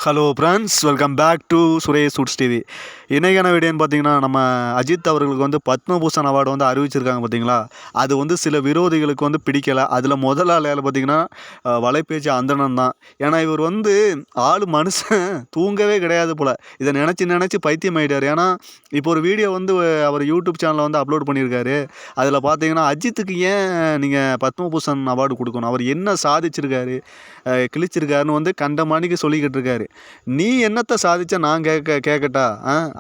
Hello friends, welcome back to Suresh suits TV. இன்றைக்கான வீடியோன்னு பார்த்தீங்கன்னா, நம்ம அஜித் அவர்களுக்கு வந்து பத்மபூஷன் அவார்டு வந்து அறிவிச்சிருக்காங்க பார்த்தீங்களா. அது வந்து சில விரோதிகளுக்கு வந்து பிடிக்கலை. அதில் முதல் ஆள் யார் பார்த்தீங்கன்னா, வலைபேச்சு அந்தணன் தான். ஏன்னா இவர் வந்து மனுஷன் தூங்கவே கிடையாது போல். இதை நினச்சி நினச்சி பைத்தியம் ஆகிட்டார். ஏன்னா இப்போ ஒரு வீடியோ வந்து அவர் யூடியூப் சேனலில் வந்து அப்லோட் பண்ணியிருக்காரு. அதில் பார்த்தீங்கன்னா, அஜித்துக்கு ஏன் நீங்கள் பத்மபூஷன் அவார்டு கொடுக்கணும், அவர் என்ன சாதிச்சிருக்காரு, கிழிச்சிருக்காருன்னு வந்து கண்டமானிக்கு சொல்லிக்கிட்டு இருக்காரு. நீ என்னத்தை சாதிச்சா நான் கேட்கட்டா?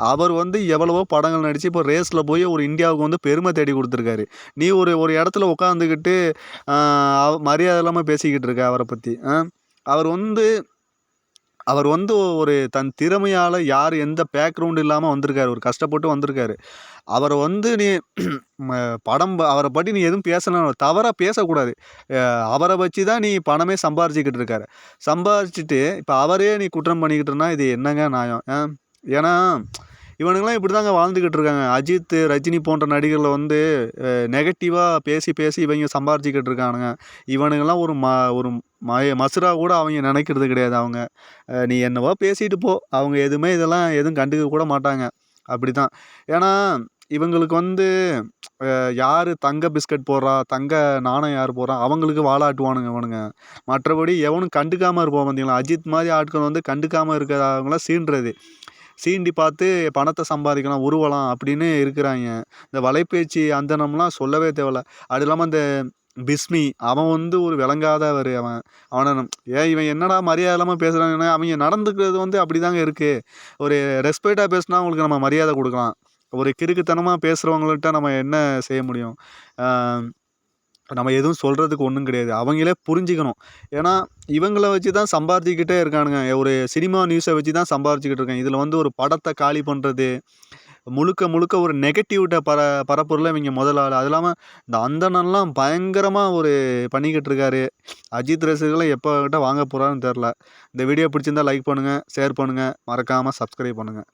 அவர் வந்து எவ்வளவோ படங்கள் நடித்து இப்போ ரேஸில் போய் ஒரு இந்தியாவுக்கு வந்து பெருமை தேடி கொடுத்துருக்காரு. நீ ஒரு ஒரு இடத்துல உட்காந்துக்கிட்டு மரியாதை இல்லாமல் பேசிக்கிட்டு இருக்க அவரை பற்றி. அவர் வந்து அவர் வந்து ஒரு தன் திறமையால் யார் எந்த பேக்ரவுண்டு இல்லாமல் வந்திருக்காரு. ஒரு கஷ்டப்பட்டு வந்திருக்காரு. அவரை வந்து நீ அவரை பற்றி நீ எதுவும் பேசலாம், தவறாக பேசக்கூடாது. அவரை வச்சு தான் நீ பணமே சம்பாரிச்சிக்கிட்டு இருக்காரு. சம்பாரிச்சுட்டு இப்போ அவரே நீ குற்றம் பண்ணிக்கிட்டுனா இது என்னங்க நியாயம்? ஏன்னா இவனுங்களாம் இப்படி தாங்க வாழ்ந்துக்கிட்டு இருக்காங்க. அஜித், ரஜினி போன்ற நடிகர்களை வந்து நெகட்டிவாக பேசி பேசி இவங்க சம்பாரிச்சிக்கிட்டு இருக்கானுங்க. இவனுங்கெல்லாம் ஒரு மசுரா கூட அவங்க நினைக்கிறது கிடையாது. அவங்க நீ என்னவோ பேசிட்டு போ, அவங்க இதெல்லாம் எதுவும் கண்டுக்க கூட மாட்டாங்க. அப்படி தான். ஏன்னா இவங்களுக்கு வந்து யார் தங்க பிஸ்கட் போடுறா, தங்க நாணயம் யார் போடுறா, அவங்களுக்கு வாலாட்டுவானுங்க இவனுங்க. மற்றபடி எவனும் கண்டுக்காமல் இருப்போம் பார்த்தீங்களா. அஜித் மாதிரி ஆட்கள் வந்து கண்டுக்காமல் இருக்கிறவங்களாம் சீண்டுறது, சீண்டி பார்த்து பணத்தை சம்பாதிக்கலாம், உருவலாம் அப்படின்னு இருக்கிறாங்க. இந்த வலைபேச்சு அந்தனம்லாம் சொல்லவே தேவையில்ல. அது இல்லாமல் இந்த பிஸ்மி, அவன் வந்து ஒரு விளங்காதவர். அவனை இவன் என்னடா மரியாதை இல்லாமல் பேசுகிறாங்கன்னா, அவங்க நடந்துக்கிறது வந்து அப்படி தாங்க இருக்குது. ஒரு ரெஸ்பெக்டாக பேசினா அவங்களுக்கு நம்ம மரியாதை கொடுக்கலாம். ஒரு கிறுக்குத்தனமாக பேசுகிறவங்கள்ட்ட நம்ம என்ன செய்ய முடியும்? நம்ம எதுவும் சொல்கிறதுக்கு ஒன்றும் கிடையாது. அவங்களே புரிஞ்சுக்கணும். ஏன்னா இவங்கள வச்சு தான் சம்பாதிச்சுக்கிட்டே இருக்கானுங்க. ஒரு சினிமா நியூஸை வச்சு தான் சம்பாரிச்சுக்கிட்டு இருக்காங்க. இதில் வந்து ஒரு படத்தை காலி பண்ணுறது, முழுக்க முழுக்க ஒரு நெகட்டிவிட்ட பரப்புரில் இவங்க முதல் ஆள். அது இல்லாமல் இந்த அந்தணன்லாம் பயங்கரமாக ஒரு பண்ணிக்கிட்டு இருக்காரு. அஜித் ரசிகர்களை எப்போ கிட்ட வாங்க போகிறான்னு தெரில. இந்த வீடியோ பிடிச்சிருந்தால் லைக் பண்ணுங்கள், ஷேர் பண்ணுங்கள், மறக்காமல் சப்ஸ்கிரைப் பண்ணுங்கள்.